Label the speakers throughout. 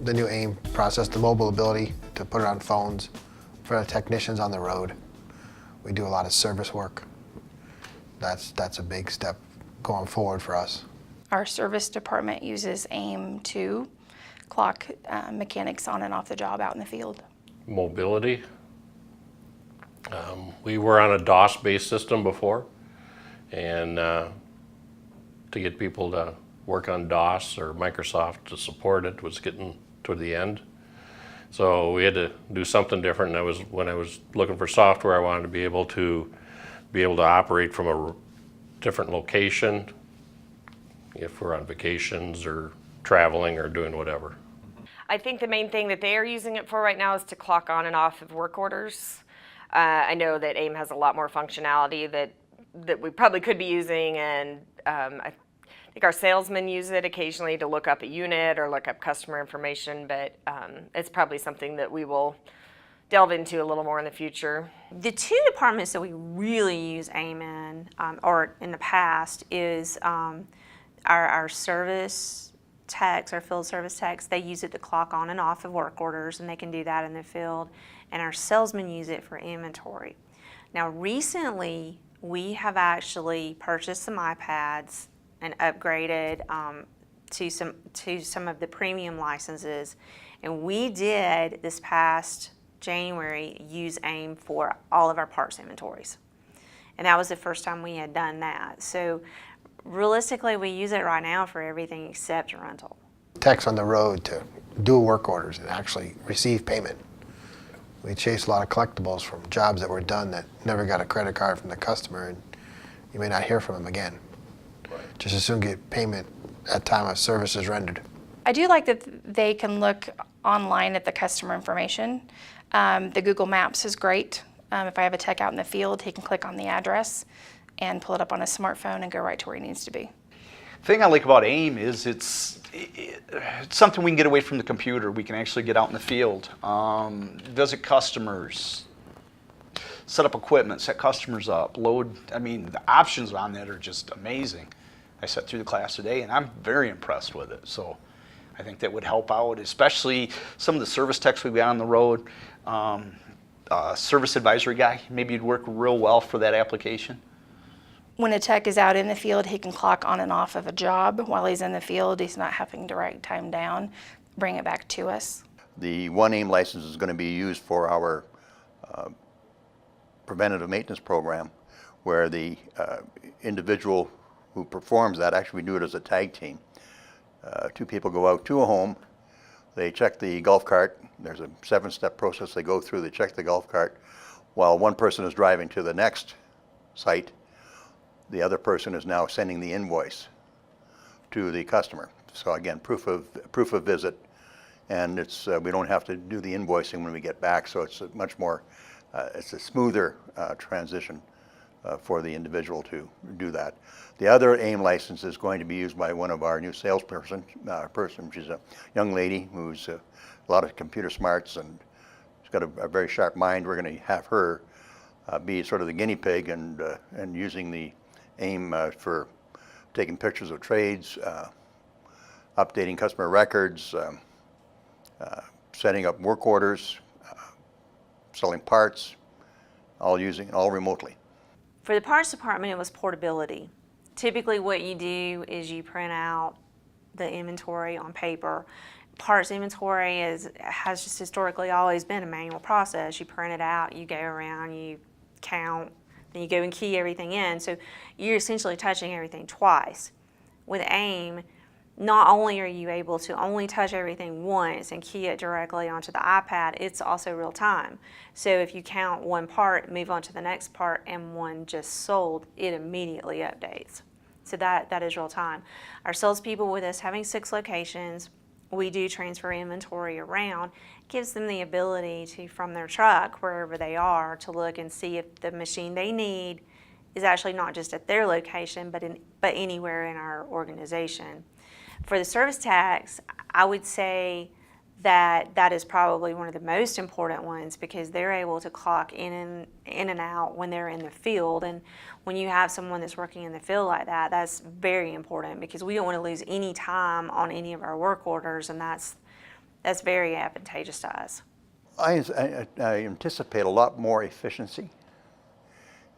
Speaker 1: The new AIM process, the mobile ability to put it on phones for the technicians on the road. We do a lot of service work. That's a big step going forward for us.
Speaker 2: Our service department uses AIM to clock mechanics on and off the job out in the field.
Speaker 3: Mobility. We were on a DOS-based system before, and to get people to work on DOS or Microsoft to support it was getting toward the end. So we had to do something different, and when I was looking for software, I wanted to be able to operate from a different location if we're on vacations or traveling or doing whatever.
Speaker 4: I think the main thing that they are using it for right now is to clock on and off of work orders. I know that AIM has a lot more functionality that we probably could be using, and I think our salesmen use it occasionally to look up a unit or look up customer information, but it's probably something that we will delve into a little more in the future.
Speaker 5: The two departments that we really use AIM in, or in the past, is our service techs, our field service techs. They use it to clock on and off of work orders, and they can do that in the field. And our salesmen use it for inventory. Now recently, we have actually purchased some iPads and upgraded to some of the premium licenses. And we did, this past January, use AIM for all of our parts inventories. And that was the first time we had done that. So realistically, we use it right now for everything except rental.
Speaker 1: Techs on the road to do work orders and actually receive payment. We chase a lot of collectibles from jobs that were done that never got a credit card from the customer, and you may not hear from them again. Just as soon get payment at time of services rendered.
Speaker 2: I do like that they can look online at the customer information. The Google Maps is great. If I have a tech out in the field, he can click on the address and pull it up on a smartphone and go right to where he needs to be.
Speaker 6: The thing I like about AIM is it's something we can get away from the computer. We can actually get out in the field, visit customers, set up equipment, set customers up, load. I mean, the options on that are just amazing. I sat through the class today, and I'm very impressed with it. So I think that would help out, especially some of the service techs we've got on the road. Service advisory guy, maybe you'd work real well for that application.
Speaker 2: When a tech is out in the field, he can clock on and off of a job while he's in the field. He's not having to write time down, bring it back to us.
Speaker 7: The one AIM license is going to be used for our preventative maintenance program, where the individual who performs that, actually we do it as a tag team. Two people go out to a home, they check the golf cart. There's a 7-step process they go through. They check the golf cart while one person is driving to the next site. The other person is now sending the invoice to the customer. So again, proof of visit, and it's we don't have to do the invoicing when we get back. So it's a much more, it's a smoother transition for the individual to do that. The other AIM license is going to be used by one of our new salesperson. She's a young lady who's a lot of computer smarts and she's got a very sharp mind. We're going to have her be sort of the guinea pig and using the AIM for taking pictures of trades, updating customer records, setting up work orders, selling parts, all remotely.
Speaker 5: For the parts department, it was portability. Typically what you do is you print out the inventory on paper. Parts inventory has just historically always been a manual process. You print it out, you go around, you count, then you go and key everything in. So you're essentially touching everything twice. With AIM, not only are you able to only touch everything once and key it directly onto the iPad, it's also real time. So if you count one part, move on to the next part, and one just sold, it immediately updates. So that is real time. Our salespeople, with us having 6 locations, we do transfer inventory around. It gives them the ability to, from their truck, wherever they are, to look and see if the machine they need is actually not just at their location, but anywhere in our organization. For the service techs, I would say that is probably one of the most important ones, because they're able to clock in and out when they're in the field. And when you have someone that's working in the field like that, that's very important, because we don't want to lose any time on any of our work orders, and that's very advantageous to us.
Speaker 7: I anticipate a lot more efficiency.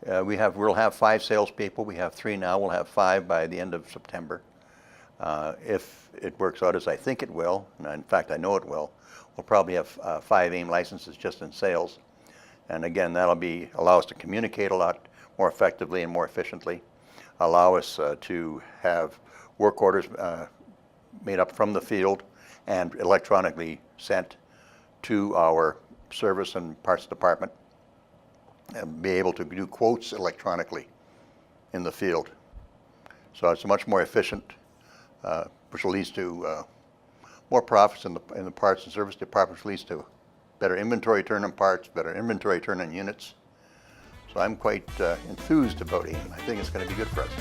Speaker 7: We'll have 5 salespeople. We have 3 now. We'll have 5 by the end of September. If it works out as I think it will, and in fact I know it will, we'll probably have 5 AIM licenses just in sales. And again, that'll allow us to communicate a lot more effectively and more efficiently, allow us to have work orders made up from the field and electronically sent to our service and parts department, and be able to do quotes electronically in the field. So it's much more efficient, which leads to more profits in the parts and service department, which leads to better inventory turn on parts, better inventory turn on units. So I'm quite enthused about AIM. I think it's going to be good for us.